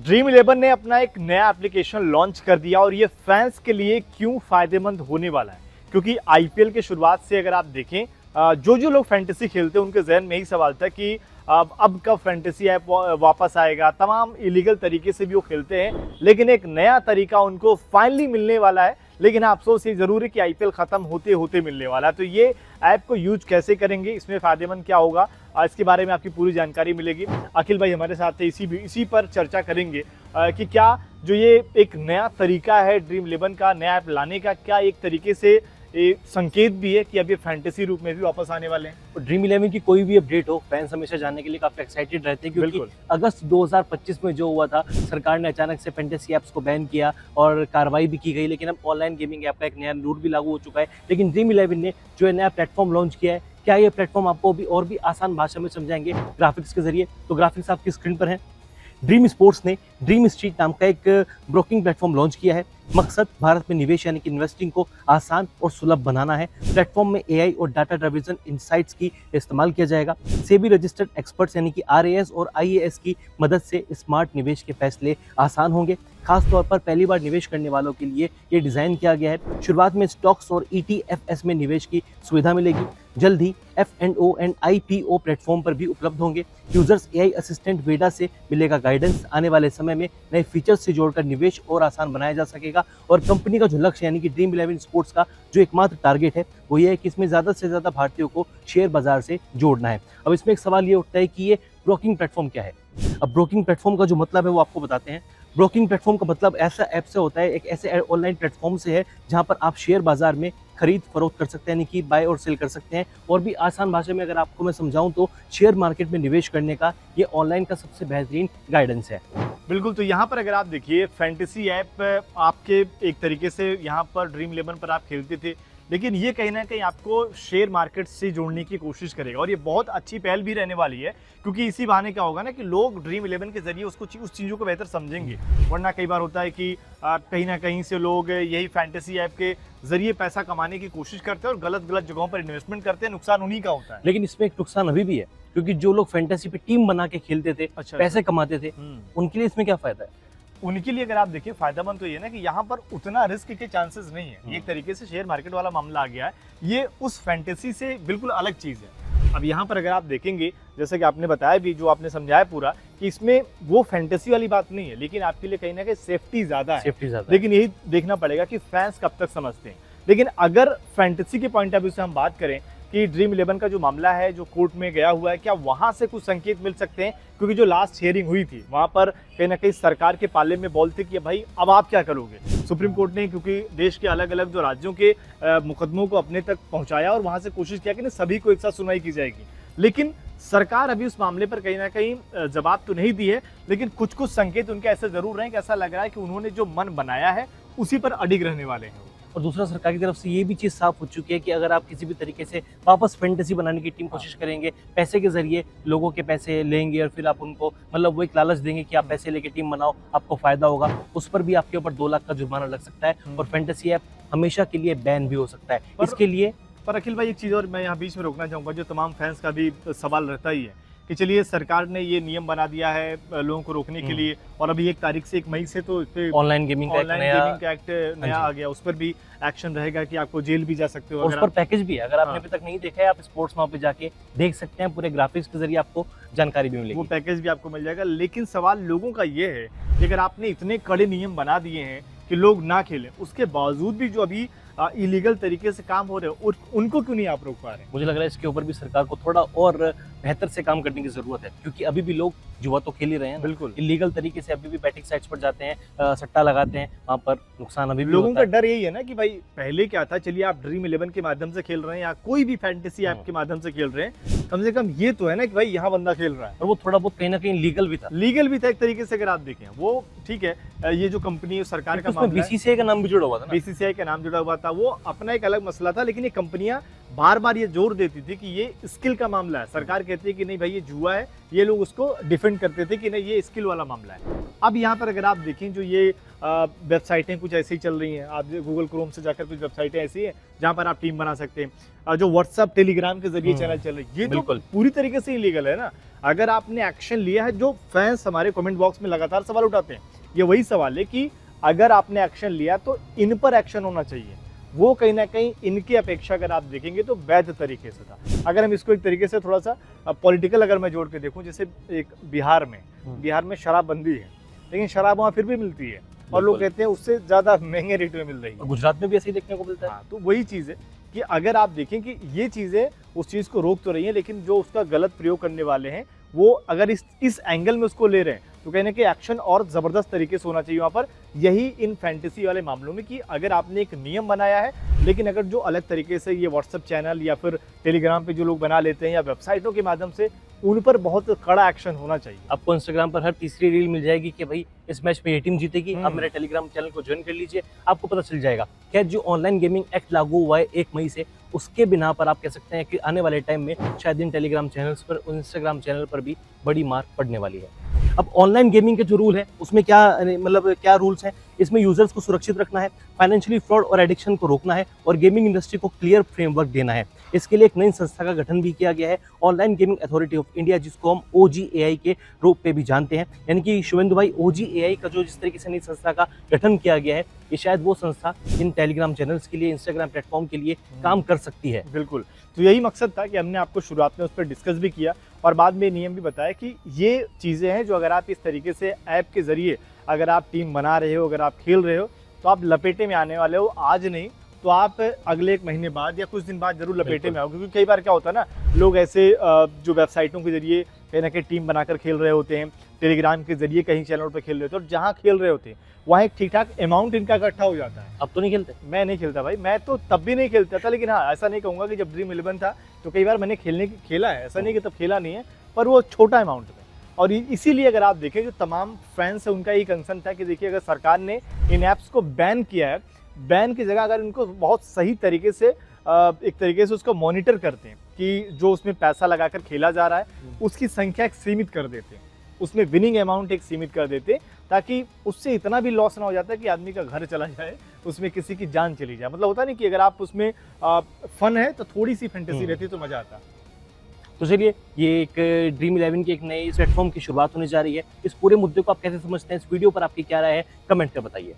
Dream 11 ने अपना एक नया एप्लीकेशन लॉन्च कर दिया और ये फैंस के लिए क्यों फायदेमंद होने वाला है, क्योंकि आईपीएल के शुरुआत से अगर आप देखें जो लोग फैंटेसी खेलते हैं उनके जहन में यही सवाल था कि अब कब फैंटेसी ऐप वापस आएगा। तमाम इलीगल तरीके से भी वो खेलते हैं, लेकिन एक नया तरीका उनको फाइनली मिलने वाला है। लेकिन अफसोस ये जरूर है कि आईपीएल खत्म होते होते मिलने वाला है। तो ये ऐप को यूज कैसे करेंगे, इसमें फायदेमंद क्या होगा, इसके बारे में आपकी पूरी जानकारी मिलेगी। अखिल भाई हमारे साथ है, इसी पर चर्चा करेंगे कि क्या जो ये एक नया तरीका है ड्रीम 11 का नया ऐप लाने का, क्या एक तरीके से संकेत भी है कि अब ये फैंटेसी रूप में भी वापस आने वाले हैं। ड्रीम 11 की कोई भी अपडेट हो, फैंस हमेशा जानने के लिए काफी एक्साइटेड रहते हैं, क्योंकि अगस्त 2025 में जो हुआ था, सरकार ने अचानक से फैंटेसी ऐप्स को बैन किया और कार्रवाई भी की गई। लेकिन अब ऑनलाइन गेमिंग ऐप का एक नया रूल भी लागू हो चुका है। लेकिन ड्रीम 11 ने जो है नया प्लेटफॉर्म लॉन्च किया है, क्या ये प्लेटफॉर्म आपको भी और भी आसान भाषा में समझाएंगे ग्राफिक्स के जरिए। तो ग्राफिक्स आपकी स्क्रीन पर है। ड्रीम स्पोर्ट्स ने ड्रीम स्ट्रीट नाम का एक ब्रोकिंग प्लेटफॉर्म लॉन्च किया है। मकसद भारत में निवेश यानी कि इन्वेस्टिंग को आसान और सुलभ बनाना है। प्लेटफॉर्म में एआई और डाटा ड्रिवन इनसाइट्स की इस्तेमाल किया जाएगा। सेबी रजिस्टर्ड एक्सपर्ट्स यानी कि आरएएस और आईएएस की मदद से स्मार्ट निवेश के फैसले आसान होंगे। खास तौर पर पहली बार निवेश करने वालों के लिए ये डिजाइन किया गया है। शुरुआत में स्टॉक्स और ईटीएफएस में निवेश की सुविधा मिलेगी। जल्द ही एफएनओ एंड आईपीओ प्लेटफॉर्म पर भी उपलब्ध होंगे। यूजर्स एआई असिस्टेंट वेडा से मिलेगा गाइडेंस। आने वाले समय में नए फीचर्स से जोड़कर निवेश और आसान बनाया जा सकेगा। और कंपनी का जो लक्ष्य यानी कि ड्रीम 11 स्पोर्ट्स का जो एकमात्र टारगेट है वो ये है कि इसमें ज्यादा से ज्यादा भारतीयों को शेयर बाजार से जोड़ना है। अब इसमें एक सवाल ये उठता है कि ये ब्रोकिंग प्लेटफॉर्म क्या है। अब ब्रोकिंग प्लेटफॉर्म का जो मतलब है वो आपको बताते हैं। ब्रोकिंग प्लेटफॉर्म का मतलब ऐसा ऐप से होता है, एक ऐसे ऑनलाइन प्लेटफॉर्म से है जहां पर आप शेयर बाजार में खरीद फरोख्त कर सकते हैं, यानी कि बाय और सेल कर सकते हैं। और भी आसान भाषा में अगर आपको मैं समझाऊं तो शेयर मार्केट में निवेश करने का ये ऑनलाइन का सबसे बेहतरीन गाइडेंस है। बिल्कुल। तो यहाँ पर अगर आप देखिए फैंटेसी ऐप आपके एक तरीके से यहाँ पर ड्रीम 11 पर आप खेलते थे, लेकिन ये कहीं ना कहीं आपको शेयर मार्केट से जोड़ने की कोशिश करेगा और ये बहुत अच्छी पहल भी रहने वाली है, क्योंकि इसी बहाने क्या होगा ना कि लोग ड्रीम 11 के जरिए उस चीज़ों को बेहतर समझेंगे। वरना कई बार होता है कि कहीं ना कहीं से लोग यही फैंटेसी ऐप के जरिए पैसा कमाने की कोशिश करते हैं और गलत गलत जगहों पर इन्वेस्टमेंट करते हैं। नुकसान उन्हीं का होता है। लेकिन इसमें एक नुकसान अभी भी है, क्योंकि जो लोग फैंटेसी पे टीम बना के खेलते थे, पैसे कमाते थे, उनके लिए इसमें क्या फायदा है। उनके लिए अगर आप देखिए फायदेमंद तो ये ना कि यहाँ पर उतना रिस्क के चांसेस नहीं है। एक तरीके से शेयर मार्केट वाला मामला आ गया है, ये उस फैंटेसी से बिल्कुल अलग चीज़ है। अब यहाँ पर अगर आप देखेंगे, जैसे कि आपने बताया भी, जो आपने समझाया पूरा, कि इसमें वो फैंटेसी वाली बात नहीं है, लेकिन आपके लिए कहीं ना कहीं सेफ्टी ज़्यादा है। लेकिन यही देखना पड़ेगा कि फैंस कब तक समझते हैं। लेकिन अगर फैंटेसी के पॉइंट ऑफ व्यू से हम बात करें कि ड्रीम 11 का जो मामला है जो कोर्ट में गया हुआ है, क्या वहां से कुछ संकेत मिल सकते हैं, क्योंकि जो लास्ट हियरिंग हुई थी वहां पर कहीं ना कहीं सरकार के पाले में बोलते कि भाई अब आप क्या करोगे। सुप्रीम कोर्ट ने, क्योंकि देश के अलग अलग जो राज्यों के मुकदमों को अपने तक पहुंचाया और वहां से कोशिश किया कि सभी को एक साथ सुनवाई की जाएगी, लेकिन सरकार अभी उस मामले पर कहीं ना कहीं जवाब तो नहीं दी है। लेकिन कुछ कुछ संकेत उनके ऐसे जरूर रहे कि ऐसा लग रहा है कि उन्होंने जो मन बनाया है उसी पर अडिग रहने वाले हैं। और दूसरा, सरकार की तरफ से ये भी चीज़ साफ हो चुकी है कि अगर आप किसी भी तरीके से वापस फैंटेसी बनाने की टीम कोशिश करेंगे, पैसे के जरिए लोगों के पैसे लेंगे और फिर आप उनको मतलब वो एक लालच देंगे कि आप पैसे लेके टीम बनाओ, आपको फायदा होगा, उस पर भी आपके ऊपर 2 लाख का जुर्माना लग सकता है और फैंटेसी ऐप हमेशा के लिए बैन भी हो सकता है। इसके लिए पर अखिल भाई एक चीज़ और मैं यहाँ बीच में रोकना चाहूँगा, जो तमाम फैंस का भी सवाल रहता ही है कि चलिए सरकार ने ये नियम बना दिया है लोगों को रोकने के लिए, और अभी 1 तारीख से 1 मई से तो ऑनलाइन गेमिंग का एक्ट नया आ गया, उस पर भी एक्शन रहेगा कि आपको जेल भी जा सकते हो। उस पर पैकेज भी है, अगर आपने अभी तक नहीं देखा है आप स्पोर्ट्स नाउ पे जाके देख सकते हैं। पूरे ग्राफिक्स के जरिए आपको जानकारी भी मिलेगी, वो पैकेज भी आपको मिल जाएगा। लेकिन सवाल लोगों का ये है कि अगर आपने इतने कड़े नियम बना दिए हैं कि लोग ना खेलें, उसके बावजूद भी जो अभी इलीगल तरीके से काम हो रहे हैं उनको क्यों नहीं आप रोक पा रहे हैं। मुझे लग रहा है इसके ऊपर भी सरकार को थोड़ा और बेहतर से काम करने की जरूरत है, क्योंकि अभी भी लोग जुआ तो खेल ही रहे हैं। बिल्कुल इलीगल तरीके से अभी भी बैटिंग साइट्स पर जाते हैं, सट्टा लगाते हैं, वहाँ पर नुकसान अभी भी लोगों का डर यही है ना कि भाई पहले क्या था, चलिए आप ड्रीम 11 के माध्यम से खेल रहे हैं या कोई भी फैंटेसी ऐप के माध्यम से खेल रहे हैं, कम से कम ये तो है ना कि भाई यहाँ बंदा खेल रहा है। और वो थोड़ा बहुत कहीं ना कहीं लीगल भी था एक तरीके से। अगर आप देखें वो ठीक है, ये जो कंपनी सरकार का मामला है, बीसीसीआई का नाम भी जुड़ा हुआ था, बीसीसीआई का नाम जुड़ा हुआ था, वो अपना एक अलग मसला था। लेकिन ये कंपनियां बार बार ये जोर देती थी कि ये स्किल का मामला है। सरकार कहती है कि नहीं भाई ये जुआ है, ये लोग उसको डिफेंड करते थे कि नहीं ये स्किल वाला मामला है। अब यहाँ पर अगर आप देखें जो ये वेबसाइटें कुछ ऐसी चल रही हैं, आप गूगल क्रोम से जाकर कुछ वेबसाइटें ऐसी हैं जहाँ पर आप टीम बना सकते हैं, जो व्हाट्सएप टेलीग्राम के जरिए चैनल चल रही है, ये तो बिल्कुल। पूरी तरीके से इलीगल है ना। अगर आपने एक्शन लिया है, जो फैंस हमारे कमेंट बॉक्स में लगातार सवाल उठाते हैं, ये वही सवाल है कि अगर आपने एक्शन लिया तो इन पर एक्शन होना चाहिए। वो कहीं ना कहीं इनकी अपेक्षा अगर आप देखेंगे तो वैध तरीके से था। अगर हम इसको एक तरीके से थोड़ा सा पॉलिटिकल अगर मैं जोड़ के देखूं, जैसे एक बिहार में शराबबंदी है, लेकिन शराब वहाँ फिर भी मिलती है और लोग कहते हैं उससे ज़्यादा महंगे रेट में मिल रही है। गुजरात में भी ऐसे ही देखने को मिलता है। हाँ, तो वही चीज़ है कि अगर आप देखें कि ये चीज़ें उस चीज़ को रोक तो रही हैं, लेकिन जो उसका गलत प्रयोग करने वाले हैं वो अगर इस एंगल में उसको ले रहे हैं तो कहने के एक्शन और ज़बरदस्त तरीके से होना चाहिए वहाँ पर। यही इन फैंटेसी वाले मामलों में कि अगर आपने एक नियम बनाया है, लेकिन अगर जो अलग तरीके से ये व्हाट्सएप चैनल या फिर टेलीग्राम पे जो लोग बना लेते हैं या वेबसाइटों के माध्यम से, उन पर बहुत कड़ा एक्शन होना चाहिए। आपको इंस्टाग्राम पर हर तीसरी रील मिल जाएगी कि भाई इस मैच में ये टीम जीतेगी, आप मेरे टेलीग्राम चैनल को ज्वाइन कर लीजिए, आपको पता चल जाएगा। खैर, जो ऑनलाइन गेमिंग एक्ट लागू हुआ है 1 मई से, उसके बिना पर आप कह सकते हैं कि आने वाले टाइम में शायद इन टेलीग्राम चैनल्स पर और इंस्टाग्राम चैनल पर भी बड़ी मार पड़ने वाली है। अब ऑनलाइन गेमिंग के जो रूल है उसमें क्या रूल्स हैं, इसमें यूजर्स को सुरक्षित रखना है, फाइनेंशियली फ्रॉड और एडिक्शन को रोकना है और गेमिंग इंडस्ट्री को क्लियर फ्रेमवर्क देना है। इसके लिए एक नई संस्था का गठन भी किया गया है, online gaming authority of India, जिसको हम OGAI के रूप में भी जानते हैं। यानी कि शुभेंदु भाई, OGAI का जो जिस तरीके से नई संस्था का गठन किया गया है, ये शायद वो संस्था इन टेलीग्राम चैनल्स के लिए, इंस्टाग्राम प्लेटफॉर्म के लिए काम कर सकती है। बिल्कुल, तो यही मकसद था कि हमने आपको शुरुआत में उस पर डिस्कस भी किया और बाद में नियम भी बताया कि ये चीज़ें हैं जो अगर आप इस तरीके से ऐप के ज़रिए अगर आप टीम बना रहे हो, अगर आप खेल रहे हो, तो आप लपेटे में आने वाले हो। आज नहीं तो आप अगले 1 महीने बाद या कुछ दिन बाद जरूर लपेटे में आओ, क्योंकि कई बार क्या होता है ना, लोग ऐसे जो वेबसाइटों के जरिए कहीं ना कहीं टीम बनाकर खेल रहे होते हैं, टेलीग्राम के जरिए कहीं चैनल पर खेल रहे होते हैं और जहाँ खेल रहे होते हैं वहाँ एक ठीक ठाक अमाउंट इनका इकट्ठा हो जाता है। अब तो नहीं खेलते? मैं नहीं खेलता भाई, मैं तो तब भी नहीं खेलता था, लेकिन हाँ, ऐसा नहीं कहूँगा कि जब ड्रीम 11 था तो कई बार मैंने खेला है, ऐसा नहीं कि तब खेला नहीं है, पर वो छोटा अमाउंट में। और इसीलिए अगर आप देखें, जो तमाम फैंस है उनका यही कंसर्न था कि देखिए, अगर सरकार ने इन ऐप्स को बैन किया है, बैन की जगह अगर इनको बहुत सही तरीके से एक तरीके से उसको मॉनिटर करते हैं कि जो उसमें पैसा लगाकर खेला जा रहा है उसकी संख्या एक सीमित कर देते हैं, उसमें विनिंग अमाउंट एक सीमित कर देते, ताकि उससे इतना भी लॉस ना हो जाता है कि आदमी का घर चला जाए, उसमें किसी की जान चली जाए। मतलब होता नहीं कि अगर आप उसमें फन है तो थोड़ी सी फैंटेसी रहती तो मजा आता। तो चलिए, ये एक ड्रीम 11 की एक नई प्लेटफॉर्म की शुरुआत होने जा रही है। इस पूरे मुद्दे को आप कैसे समझते हैं, इस वीडियो पर आपकी क्या राय है, कमेंट कर बताइए।